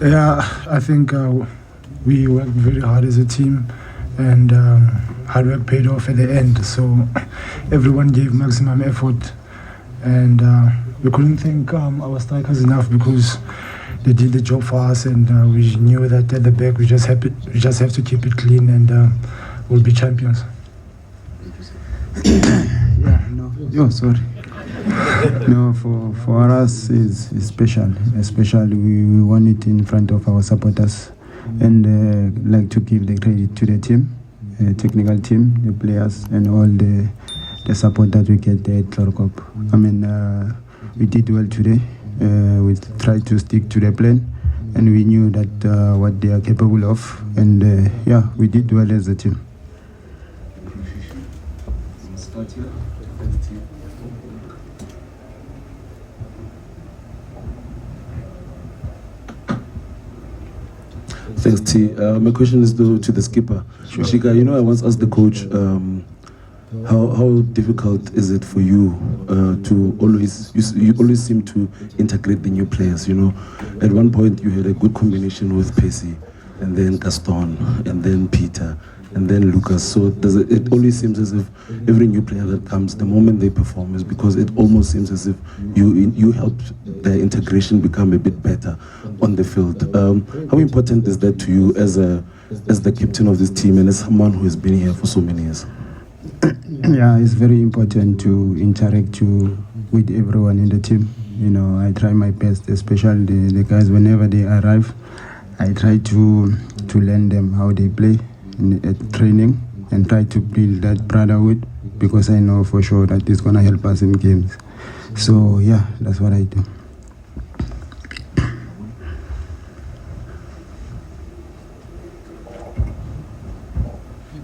Yeah, I think we worked very hard as a team, and hard work paid off at the end. So everyone gave maximum effort, and we couldn't thank our strikers enough because they did the job for us, and we knew that at the back we just have to keep it clean, and we'll be champions. Sorry. No, for us is special. Especially we won it in front of our supporters, and like to give the credit to the team, technical team, the players, and all the support that we get there at Clorocop. I mean, we did well today. We tried to stick to the plan, and we knew that what they are capable of, and we did well as a team. Thanks, T. My question is to the skipper. Sure. Shika, I once asked the coach, how difficult is it for you to always, you always seem to integrate the new players, At one point you had a good combination with Pacey, and then Gaston, and then Peter, and then Lucas. So it always seems as if every new player that comes, the moment they perform is because it almost seems as if you help the integration become a bit better on the field. How important is that to you as the captain of this team and as someone who has been here for so many years? Yeah, it's very important to interact with everyone in the team. I try my best, especially the guys whenever they arrive. I try to learn them how they play at training and try to build that brotherhood, because I know for sure that it's going to help us in games. So yeah, that's what I do.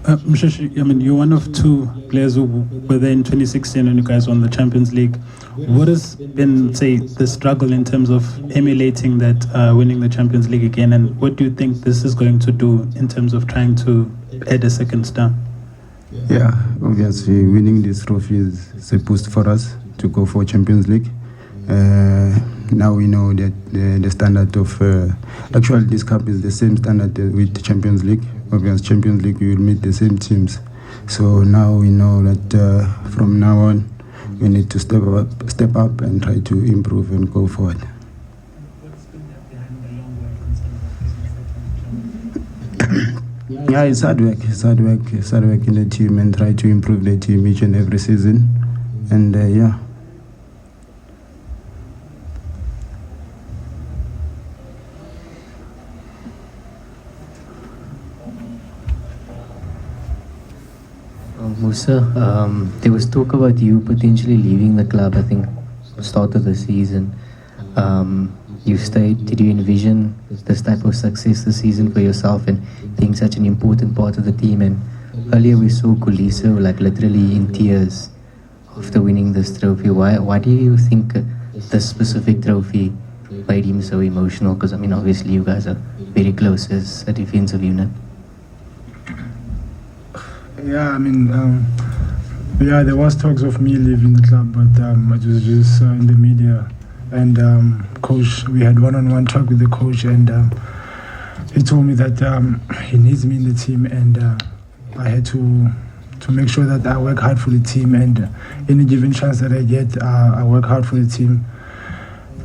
Msheshi, you're one of two players who were there in 2016 when you guys won the Champions League. What has been, say, the struggle in terms of emulating that, winning the Champions League again, and what do you think this is going to do in terms of trying to add a second star? Yeah, obviously winning this trophy is a boost for us to go for Champions League. Now we know that the standard of actually this cup is the same standard with the Champions League. Obviously, Champions League we will meet the same teams. So now we know that from now on we need to step up and try to improve and go forward. Yeah, it's hard work in the team, and try to improve the team each and every season. And yeah. Musa, there was talk about you potentially leaving the club, I think, start of the season. You stayed. Did you envision this type of success this season for yourself and being such an important part of the team? And earlier we saw Kuliso literally in tears after winning this trophy. Why do you think this specific trophy made him so emotional? Because obviously you guys are very close as a defensive unit. Yeah, there was talks of me leaving the club, but it was just in the media. And coach, we had one-on-one talk with the coach, and he told me that he needs me in the team, and I had to make sure that I work hard for the team, and any given chance that I get, I work hard for the team.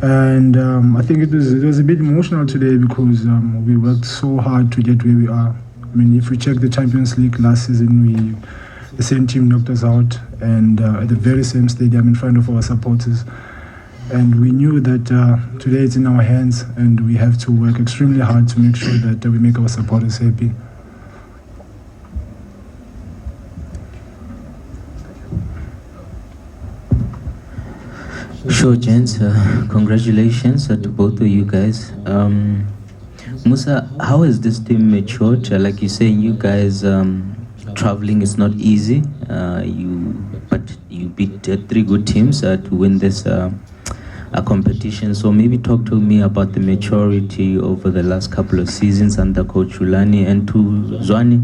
And I think it was a bit emotional today because we worked so hard to get where we are. If we check the Champions League last season, the same team knocked us out, and at the very same stadium in front of our supporters. And we knew that today it's in our hands, and we have to work extremely hard to make sure that we make our supporters happy. Sure, gents. Congratulations to both of you guys. Musa, how has this team matured? Like you're saying, you guys traveling is not easy. But you beat three good teams to win this competition. So maybe talk to me about the maturity over the last couple of seasons under Coach Ulani. And to Zwane,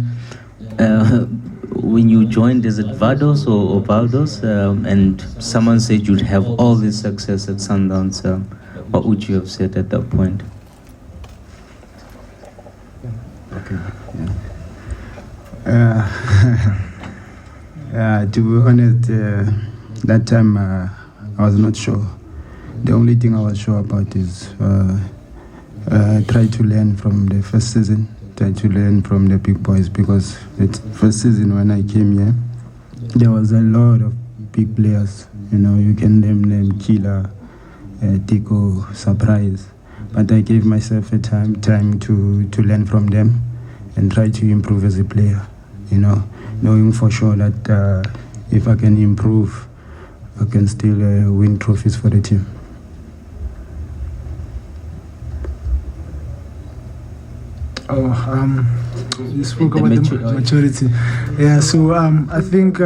when you joined, is it Vados or Valdos? And someone said you'd have all this success at Sundowns. What would you have said at that point? Okay. To be honest, that time I was not sure. The only thing I was sure about is try to learn from the first season, try to learn from the big boys, because the first season when I came here, there was a lot of big players. You know, you can name them Killer, Tico, Surprise. But I gave myself a time to learn from them and try to improve as a player. You know, knowing for sure that if I can improve, I can still win trophies for the team. You spoke about the maturity. Yeah, so I think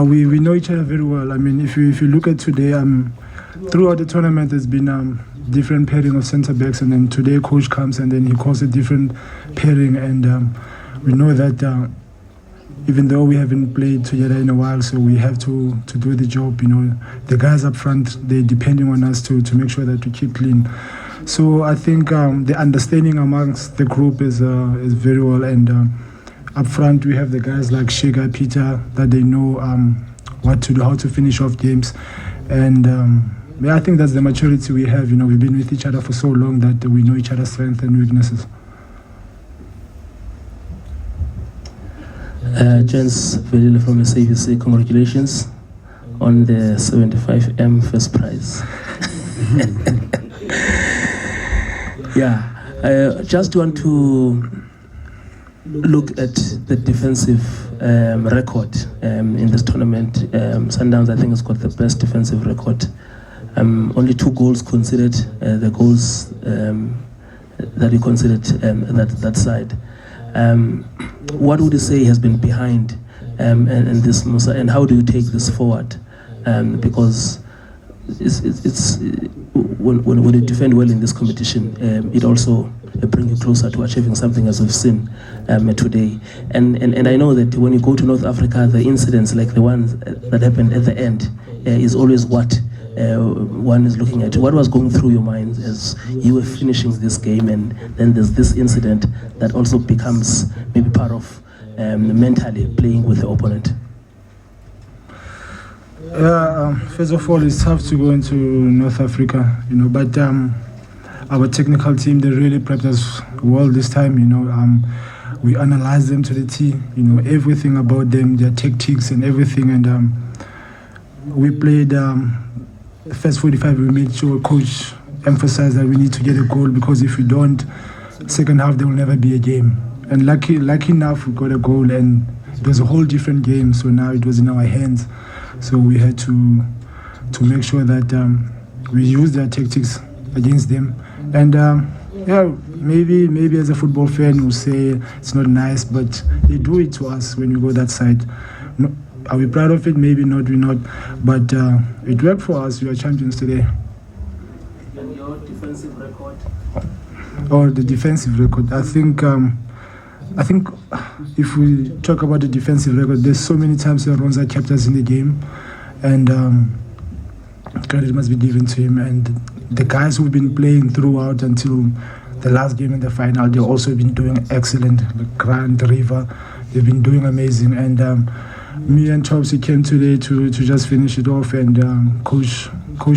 we know each other very well. I mean, if you look at today, throughout the tournament, there's been different pairing of centre backs, and then today coach comes and then he calls a different pairing, and we know that even though we haven't played together in a while, so we have to do the job. You know, the guys up front, they're depending on us to make sure that we keep clean. So I think the understanding amongst the group is very well, and up front we have the guys like Shiga, Peter, that they know what to do, how to finish off games, and I think that's the maturity we have. You know, we've been with each other for so long that we know each other's strengths and weaknesses. Gents, Velile from SABC, congratulations on the 75M first prize. Yeah, I just want to look at the defensive record in this tournament. Sundowns, I think, has got the best defensive record. Only 2 goals conceded, the goals that you considered that side. What would you say has been behind and this, Musa, and how do you take this forward? Because it's when you defend well in this competition, it also brings you closer to achieving something, as we've seen today. And I know that when you go to North Africa, the incidents like the ones that happened at the end is always what one is looking at. What was going through your mind as you were finishing this game, and then there's this incident that also becomes maybe part of mentally playing with the opponent? First of all, it's tough to go into North Africa, you know, but our technical team, they really prepped us well this time, you know. We analyzed them to the T, you know, everything about them, their tactics and everything, and we played the first 45, we made sure coach emphasized that we need to get a goal, because if we don't, second half there will never be a game. And lucky enough, we got a goal, and it was a whole different game, so now it was in our hands. So we had to make sure that we use their tactics against them. And maybe as a football fan we'll say it's not nice, but they do it to us when we go that side. No, are we proud of it? Maybe not, we're not. But it worked for us. We are champions today. And your defensive record? Or the defensive record. I think if we talk about the defensive record, there's so many times where Ronza kept us in the game, and credit must be given to him. And the guys who've been playing throughout until the last game in the final, they've also been doing excellent. Grant, River, they've been doing amazing. And me and Chopsy came today to just finish it off, and coach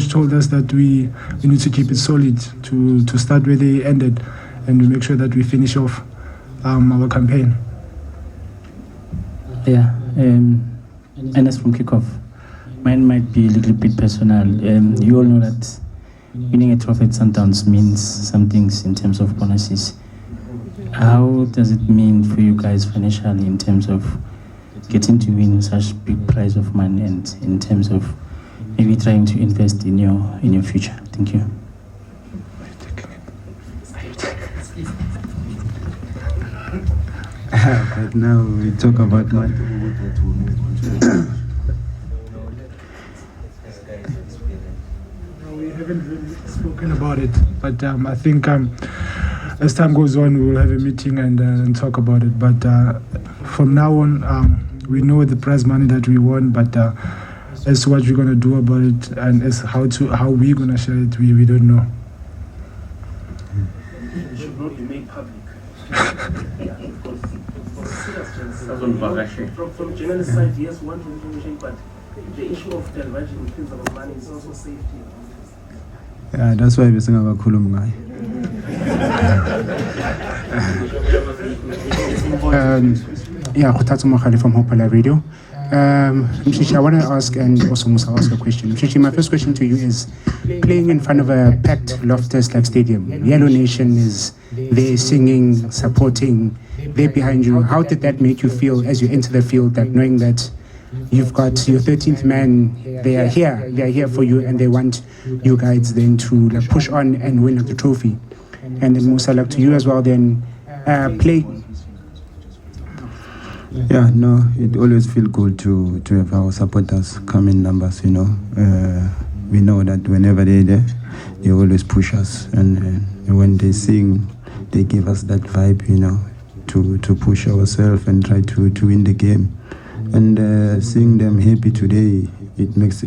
told us that we need to keep it solid to start where they ended, and to make sure that we finish off our campaign. Yeah, and as from kickoff, mine might be a little bit personal. You all know that winning a trophy at Sundowns means some things in terms of bonuses. How does it mean for you guys financially in terms of getting to win such big prize of money, and in terms of maybe trying to invest in your future? Thank you. But now we talk about money. We haven't really spoken about it, but I think as time goes on, we will have a meeting and talk about it. But from now on, we know the prize money that we won, but as to what we're going to do about it, and as how we're going to share it, we don't know. It should not be made public. From journalist side, yes, one information, but the issue of television in terms of money is also safety. Yeah, that's why we're saying about Kulumgai. Yeah, Khutatsu Makhali from Hopala Radio. Mshishi, I want to ask, and also Musa ask a question. Mshishi, my first question to you is, playing in front of a packed Loftus-like stadium, Yellow Nation is there singing, supporting, they're behind you. How did that make you feel as you enter the field, that knowing that you've got your 13th man, they are here for you, and they want you guys then to like, push on and win the trophy? And then Musa, like to you as well, then play. Yeah, no, it always feels good to have our supporters come in numbers, you know. We know that whenever they're there, they always push us. And when they sing, they give us that vibe, you know, to push ourselves and try to win the game. And seeing them happy today, it makes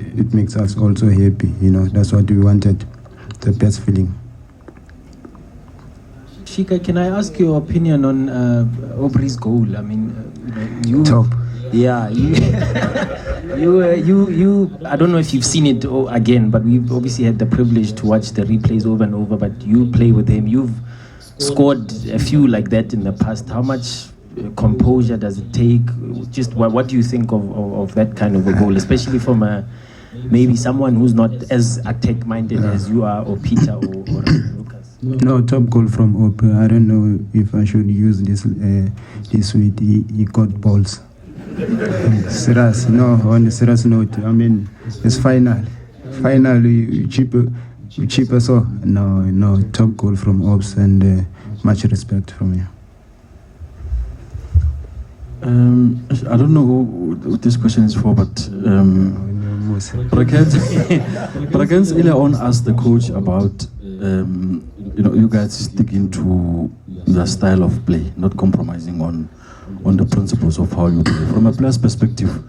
us also happy, you know. That's what we wanted, the best feeling. Shika, can I ask your opinion on Aubrey's goal? I mean, you Top. Yeah, you, I don't know if you've seen it again, but we've obviously had the privilege to watch the replays over and over. But you play with him. You've scored a few like that in the past. How much composure does it take? Just what do you think of that kind of a goal, especially from maybe someone who's not as attack-minded as you are, or Peter, or Lucas? No, top goal from Op. I don't know if I should use this week. He got balls. Serious, no, on a serious note. I mean, it's finally cheaper. So no, top goal from Ops, and much respect from you. I don't know who this question is for, but Brakens earlier on asked the coach about you guys sticking to the style of play, not compromising on the principles of how you play. From a player's perspective,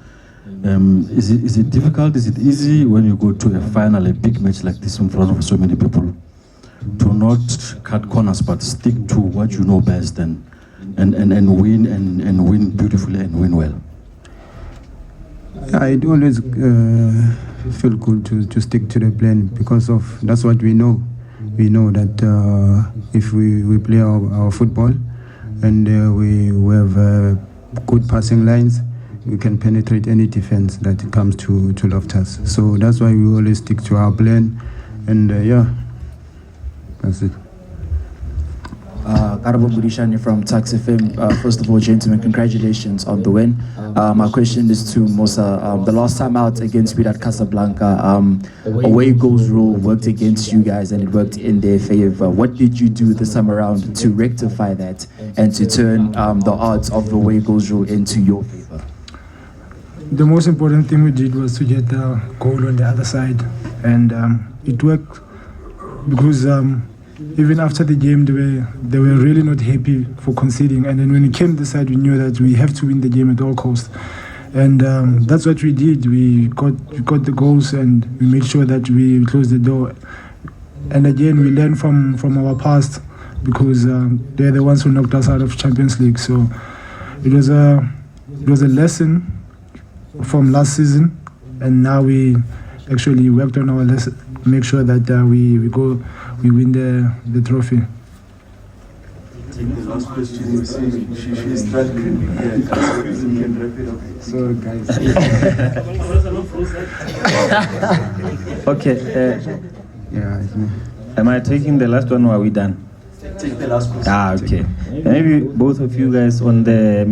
is it difficult? Is it easy when you go to a final, a big match like this in front of so many people, to not cut corners but stick to what you know best and win beautifully and win well? It always feel good to stick to the plan, because of that's what we know. We know that if we play our football and we have good passing lines, we can penetrate any defense that comes to Loftus. So that's why we always stick to our plan, and that's it. Karabo Budishani from Tax FM. First of all, gentlemen, congratulations on the win. My question is to Mosa. The last time out against Wydad Casablanca, away goals rule worked against you guys and it worked in their favor. What did you do this time around to rectify that and to turn the odds of the away goals rule into your favor? The most important thing we did was to get the goal on the other side, and it worked because even after the game, they were really not happy for conceding. And then when it came this side, we knew that we have to win the game at all costs. And that's what we did. We got the goals, and we made sure that we closed the door. And again, we learned from our past, because they're the ones who knocked us out of Champions League. So it was a lesson from last season, and now we actually worked on our lesson, make sure that we win the trophy. Take the last question. You see, she's struggling. Yeah, guys, we can wrap it up. Sorry, guys. Okay. Yeah, it's me. Am I taking the last one, or are we done? Take the last question. Okay. Maybe both of you guys on the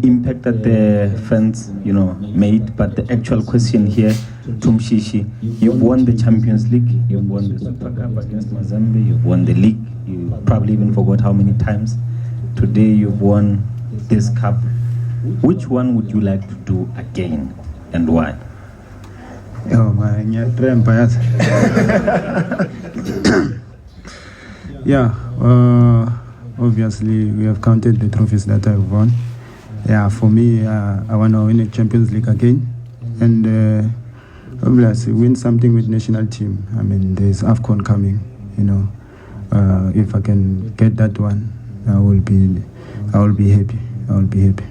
impact that the fans, made, but the actual question here, Tumshishi, you've won the Champions League, you've won the Super Cup against Mozambique, you've won the league, you probably even forgot how many times. Today you've won this cup. Which one would you like to do again, and why? Oh my, yeah, obviously we have counted the trophies that I've won. Yeah, for me, I want to win a Champions League again, and obviously win something with national team. I mean, there's AFCON coming, if I can get that one, I will be happy. I will be happy.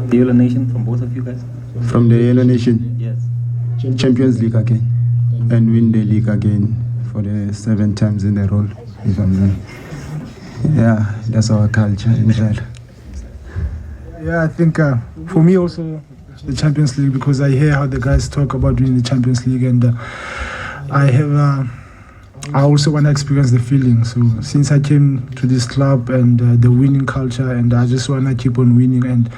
The Yellow Nation from both of you guys? From the Yellow Nation? Yes. Champions League again, and win the league again for the 7 times in a row, if I'm right. Yeah, that's our culture, inshallah. Yeah, I think for me also the Champions League, because I hear how the guys talk about winning the Champions League, and I also want to experience the feeling. So since I came to this club and the winning culture, and I just want to keep on winning, and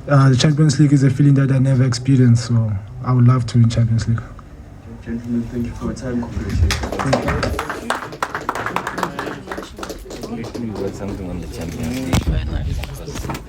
the Champions League is a feeling that I never experienced, so I would love to win Champions League. Gentlemen, thank you for your time. Let me word something on the Champions League.